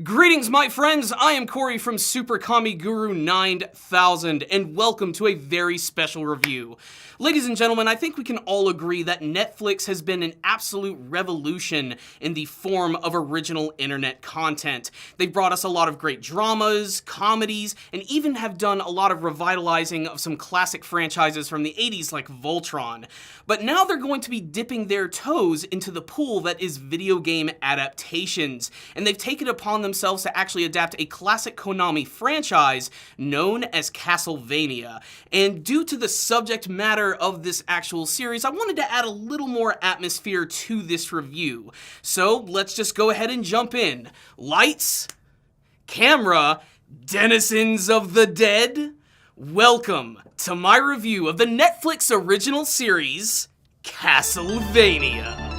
Greetings, my friends! I am Corey from Super Kami Guru 9000, and welcome to a very special review. Ladies and gentlemen, I think we can all agree that Netflix has been an absolute revolution in the form of original internet content. They've brought us a lot of great dramas, comedies, and even have done a lot of revitalizing of some classic franchises from the 80s like Voltron. But now they're going to be dipping their toes into the pool that is video game adaptations, and they've taken it upon themselves to actually adapt a classic Konami franchise known as Castlevania. And due to the subject matter of this actual series, I wanted to add a little more atmosphere to this review. So let's just go ahead and jump in. Lights, camera, denizens of the dead, welcome to my review of the Netflix original series, Castlevania.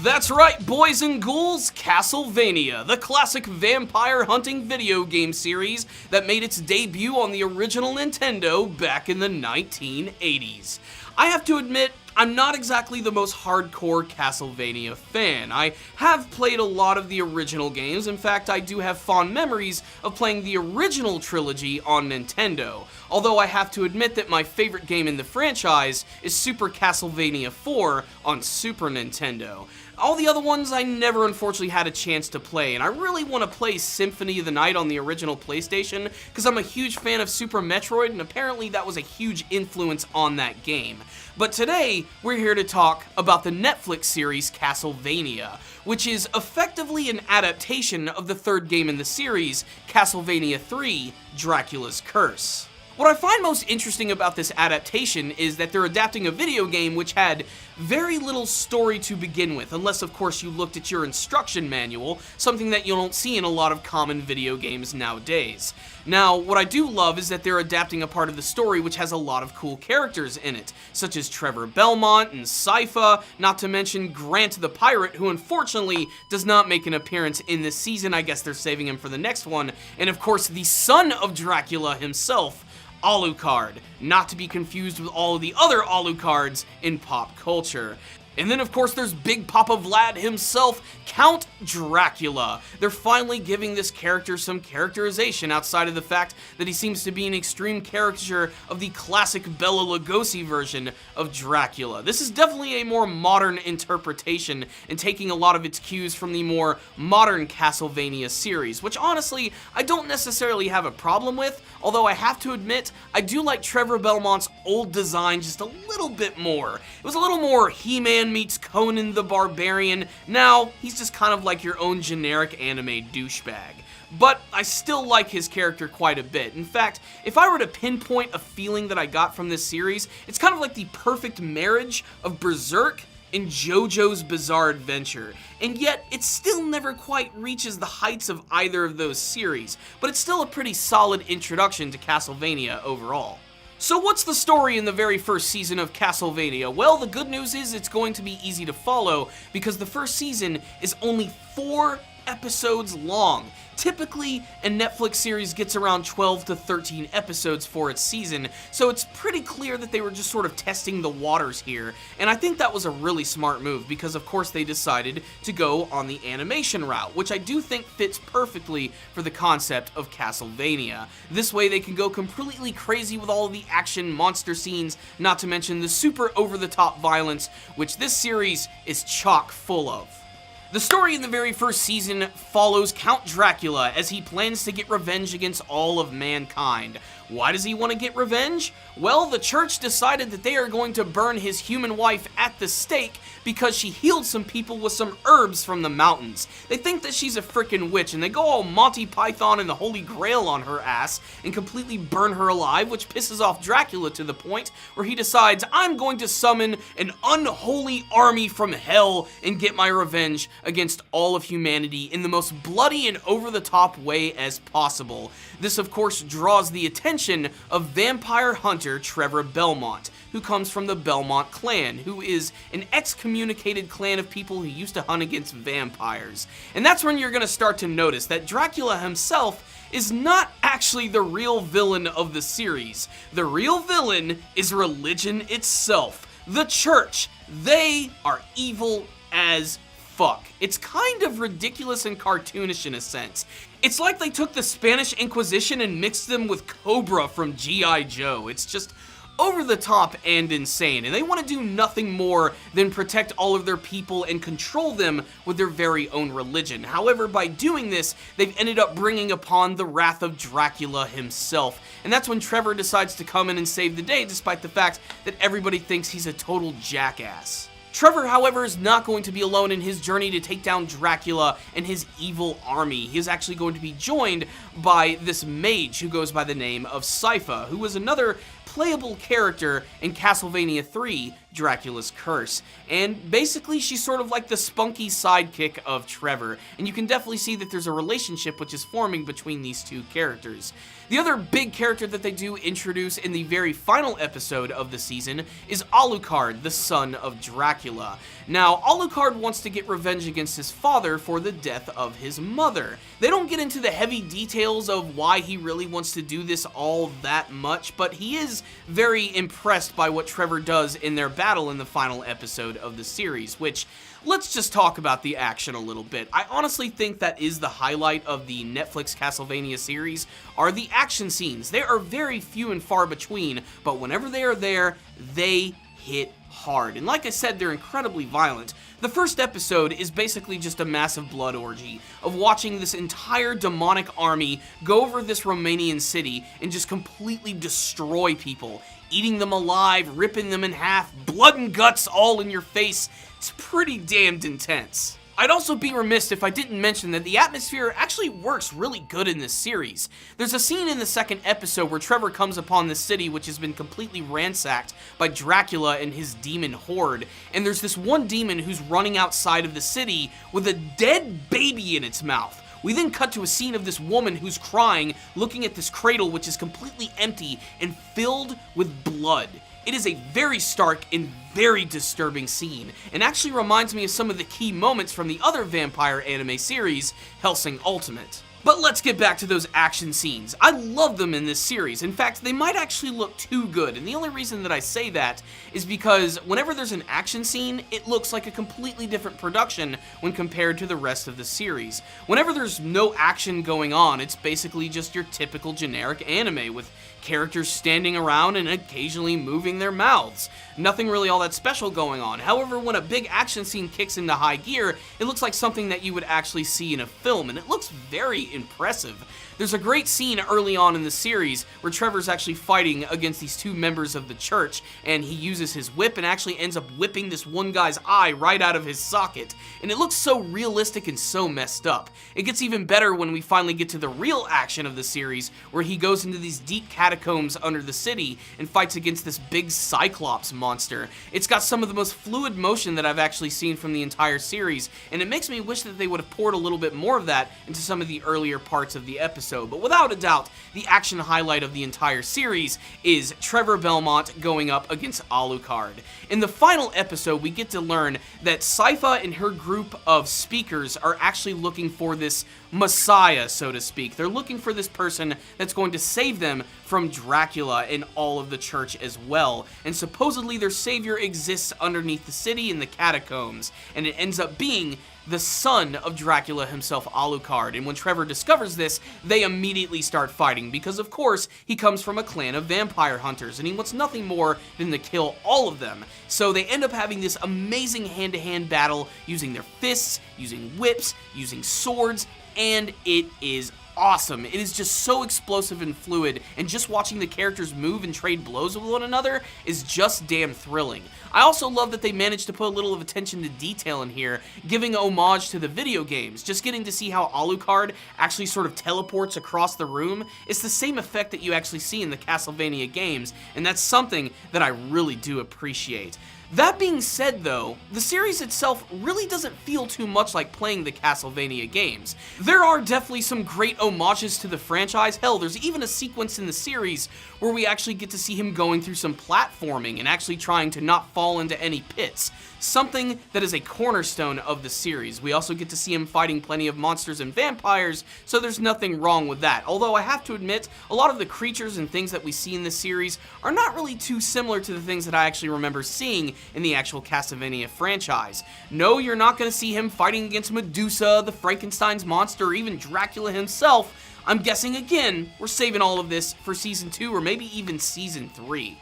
That's right, boys and ghouls, Castlevania, the classic vampire hunting video game series that made its debut on the original Nintendo back in the 1980s. I have to admit, I'm not exactly the most hardcore Castlevania fan. I have played a lot of the original games. In fact, I do have fond memories of playing the original trilogy on Nintendo. Although I have to admit that my favorite game in the franchise is Super Castlevania 4 on Super Nintendo. All the other ones I never unfortunately had a chance to play, and I really want to play Symphony of the Night on the original PlayStation because I'm a huge fan of Super Metroid, and apparently that was a huge influence on that game. But today, we're here to talk about the Netflix series Castlevania, which is effectively an adaptation of the third game in the series, Castlevania 3: Dracula's Curse. What I find most interesting about this adaptation is that they're adapting a video game which had very little story to begin with, unless of course you looked at your instruction manual, something that you don't see in a lot of common video games nowadays. Now, what I do love is that they're adapting a part of the story which has a lot of cool characters in it, such as Trevor Belmont and Sypha, not to mention Grant the Pirate, who unfortunately does not make an appearance in this season. I guess they're saving him for the next one, and of course the son of Dracula himself, Alucard, not to be confused with all of the other Alucards in pop culture. And then of course there's Big Papa Vlad himself, Count Dracula. They're finally giving this character some characterization outside of the fact that he seems to be an extreme caricature of the classic Bela Lugosi version of Dracula. This is definitely a more modern interpretation and taking a lot of its cues from the more modern Castlevania series, which honestly I don't necessarily have a problem with, although I have to admit I do like Trevor Belmont's old design just a little bit more. It was a little more He-Man meets Conan the Barbarian. Now, he's just kind of like your own generic anime douchebag. But I still like his character quite a bit. In fact, if I were to pinpoint a feeling that I got from this series, it's kind of like the perfect marriage of Berserk and JoJo's Bizarre Adventure. And yet, it still never quite reaches the heights of either of those series, but it's still a pretty solid introduction to Castlevania overall. So what's the story in the very first season of Castlevania? Well, the good news is it's going to be easy to follow because the first season is only 4 episodes long. Typically, a Netflix series gets around 12 to 13 episodes for its season, so it's pretty clear that they were just sort of testing the waters here, and I think that was a really smart move because of course they decided to go on the animation route, which I do think fits perfectly for the concept of Castlevania. This way they can go completely crazy with all of the action monster scenes, not to mention the super over-the-top violence, which this series is chock full of. The story in the very first season follows Count Dracula as he plans to get revenge against all of mankind. Why does he want to get revenge? Well, the church decided that they are going to burn his human wife at the stake because she healed some people with some herbs from the mountains. They think that she's a frickin' witch, and they go all Monty Python and the Holy Grail on her ass and completely burn her alive, which pisses off Dracula to the point where he decides, I'm going to summon an unholy army from hell and get my revenge against all of humanity in the most bloody and over-the-top way as possible. This, of course, draws the attention of vampire hunter Trevor Belmont, who comes from the Belmont clan, who is an excommunicated clan of people who used to hunt against vampires. And that's when you're going to start to notice that Dracula himself is not actually the real villain of the series. The real villain is religion itself. The church. They are evil as fuck. It's kind of ridiculous and cartoonish in a sense. It's like they took the Spanish Inquisition and mixed them with Cobra from G.I. Joe. It's just over the top and insane, and they want to do nothing more than protect all of their people and control them with their very own religion. However, by doing this, they've ended up bringing upon the wrath of Dracula himself, and that's when Trevor decides to come in and save the day, despite the fact that everybody thinks he's a total jackass. Trevor, however, is not going to be alone in his journey to take down Dracula and his evil army. He is actually going to be joined by this mage who goes by the name of Sypha, who is another playable character in Castlevania 3, Dracula's Curse. And basically, she's sort of like the spunky sidekick of Trevor, and you can definitely see that there's a relationship which is forming between these two characters. The other big character that they do introduce in the very final episode of the season is Alucard, the son of Dracula. Now, Alucard wants to get revenge against his father for the death of his mother. They don't get into the heavy details of why he really wants to do this all that much, but he is very impressed by what Trevor does in their battle in the final episode of the series, which, let's just talk about the action a little bit. I honestly think that is the highlight of the Netflix Castlevania series, are the action scenes. They are very few and far between, but whenever they are there, they hit hard. And like I said, they're incredibly violent. The first episode is basically just a massive blood orgy of watching this entire demonic army go over this Romanian city and just completely destroy people, eating them alive, ripping them in half, blood and guts all in your face. It's pretty damned intense. I'd also be remiss if I didn't mention that the atmosphere actually works really good in this series. There's a scene in the second episode where Trevor comes upon this city which has been completely ransacked by Dracula and his demon horde, and there's this one demon who's running outside of the city with a dead baby in its mouth. We then cut to a scene of this woman who's crying, looking at this cradle which is completely empty and filled with blood. It is a very stark and very disturbing scene, and actually reminds me of some of the key moments from the other vampire anime series, Hellsing Ultimate. But let's get back to those action scenes. I love them in this series. In fact, they might actually look too good, and the only reason that I say that is because whenever there's an action scene, it looks like a completely different production when compared to the rest of the series. Whenever there's no action going on, it's basically just your typical generic anime with characters standing around and occasionally moving their mouths. Nothing really all that special going on. However, when a big action scene kicks into high gear, it looks like something that you would actually see in a film, and it looks very impressive. There's a great scene early on in the series where Trevor's actually fighting against these two members of the church, and he uses his whip and actually ends up whipping this one guy's eye right out of his socket. And it looks so realistic and so messed up. It gets even better when we finally get to the real action of the series, where he goes into these deep catacombs under the city and fights against this big Cyclops monster. It's got some of the most fluid motion that I've actually seen from the entire series, and it makes me wish that they would have poured a little bit more of that into some of the earlier parts of the episode. But without a doubt, the action highlight of the entire series is Trevor Belmont going up against Alucard. In the final episode, we get to learn that Sypha and her group of speakers are actually looking for this messiah, so to speak. They're looking for this person that's going to save them from Dracula and all of the church as well. And supposedly their savior exists underneath the city in the catacombs, and it ends up being the son of Dracula himself, Alucard. And when Trevor discovers this, they immediately start fighting because, of course, he comes from a clan of vampire hunters and he wants nothing more than to kill all of them. So they end up having this amazing hand-to-hand battle using their fists, using whips, using swords, and it is awesome. It is just so explosive and fluid, and just watching the characters move and trade blows with one another is just damn thrilling. I also love that they managed to put a little of attention to detail in here, giving homage to the video games. Just getting to see how Alucard actually sort of teleports across the room. It's the same effect that you actually see in the Castlevania games, and that's something that I really do appreciate. That being said though, the series itself really doesn't feel too much like playing the Castlevania games. There are definitely some great homages to the franchise. Hell, there's even a sequence in the series where we actually get to see him going through some platforming and actually trying to not fall into any pits. something that is a cornerstone of the series. We also get to see him fighting plenty of monsters and vampires, so there's nothing wrong with that. Although I have to admit, a lot of the creatures and things that we see in this series are not really too similar to the things that I actually remember seeing in the actual Castlevania franchise. No, you're not going to see him fighting against Medusa, the Frankenstein's monster, or even Dracula himself. I'm guessing, again, we're saving all of this for Season 2 or maybe even Season 3.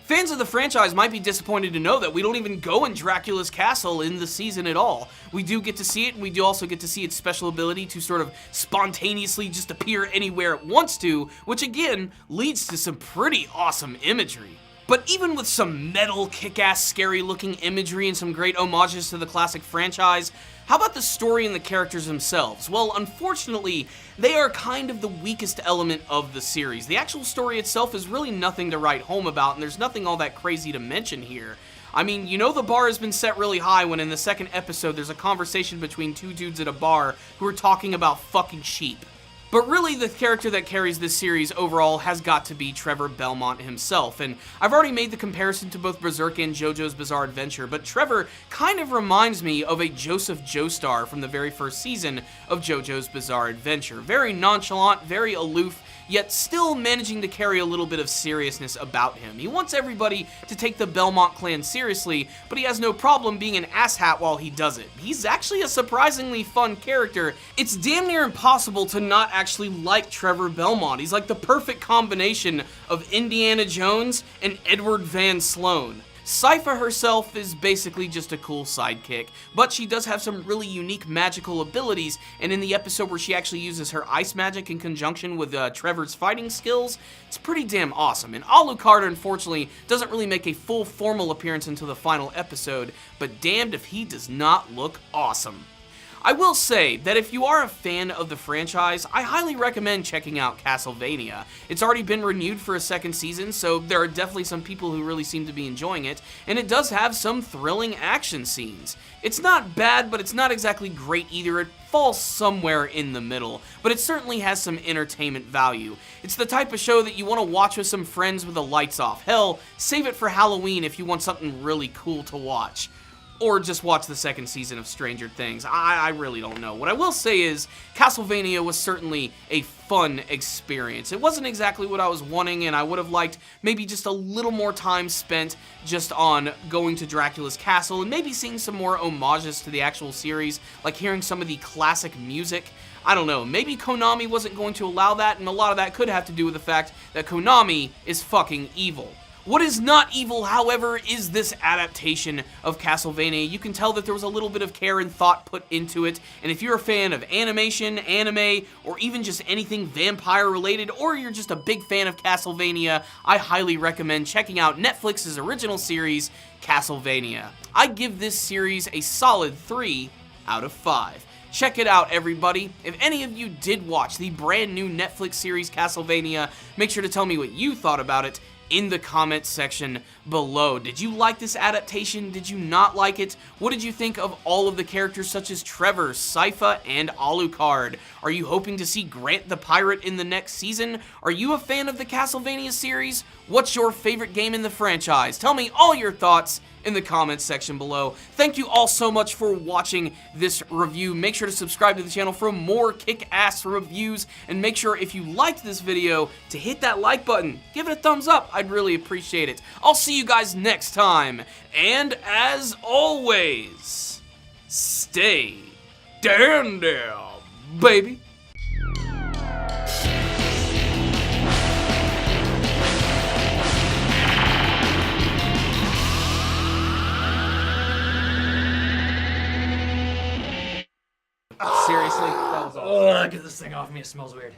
Fans of the franchise might be disappointed to know that we don't even go in Dracula's castle in the season at all. We do get to see it, and we do also get to see its special ability to sort of spontaneously just appear anywhere it wants to, which again, leads to some pretty awesome imagery. But even with some metal, kick-ass, scary-looking imagery and some great homages to the classic franchise, how about the story and the characters themselves? Well, unfortunately, they are kind of the weakest element of the series. The actual story itself is really nothing to write home about, and there's nothing all that crazy to mention here. I mean, you know the bar has been set really high when in the second episode there's a conversation between two dudes at a bar who are talking about fucking sheep. But really, the character that carries this series overall has got to be Trevor Belmont himself, and I've already made the comparison to both Berserk and JoJo's Bizarre Adventure, but Trevor kind of reminds me of a Joseph Joestar from the very first season of JoJo's Bizarre Adventure. Very nonchalant, very aloof, yet still managing to carry a little bit of seriousness about him. He wants everybody to take the Belmont clan seriously, but he has no problem being an asshat while he does it. He's actually a surprisingly fun character. It's damn near impossible to not actually like Trevor Belmont. He's like the perfect combination of Indiana Jones and Edward Van Sloan. Sypha herself is basically just a cool sidekick, but she does have some really unique magical abilities, and in the episode where she actually uses her ice magic in conjunction with Trevor's fighting skills, it's pretty damn awesome. And Alucard, unfortunately, doesn't really make a full formal appearance until the final episode, but damned if he does not look awesome. I will say that if you are a fan of the franchise, I highly recommend checking out Castlevania. It's already been renewed for a second season, so there are definitely some people who really seem to be enjoying it, and it does have some thrilling action scenes. It's not bad, but it's not exactly great either. It falls somewhere in the middle, but it certainly has some entertainment value. It's the type of show that you want to watch with some friends with the lights off. Hell, save it for Halloween if you want something really cool to watch. Or just watch the second season of Stranger Things. I really don't know. What I will say is, Castlevania was certainly a fun experience. It wasn't exactly what I was wanting, and I would have liked maybe just a little more time spent just on going to Dracula's castle and maybe seeing some more homages to the actual series, like hearing some of the classic music. I don't know, maybe Konami wasn't going to allow that, and a lot of that could have to do with the fact that Konami is fucking evil. What is not evil, however, is this adaptation of Castlevania. You can tell that there was a little bit of care and thought put into it, and if you're a fan of animation, anime, or even just anything vampire related, or you're just a big fan of Castlevania, I highly recommend checking out Netflix's original series, Castlevania. I give this series a solid 3 out of 5. Check it out, everybody. If any of you did watch the brand new Netflix series Castlevania, make sure to tell me what you thought about it in the comment section below. Did you like this adaptation? Did you not like it? What did you think of all of the characters such as Trevor, Sypha, and Alucard? Are you hoping to see Grant the Pirate in the next season? Are you a fan of the Castlevania series? What's your favorite game in the franchise? Tell me all your thoughts in the comments section below. Thank you all so much for watching this review. Make sure to subscribe to the channel for more kick-ass reviews, and make sure if you liked this video to hit that like button. Give it a thumbs up. I'd really appreciate it. I'll see you guys next time, and as always, stay down there, baby. Seriously? That was awesome. Ugh, get this thing off me, it smells weird.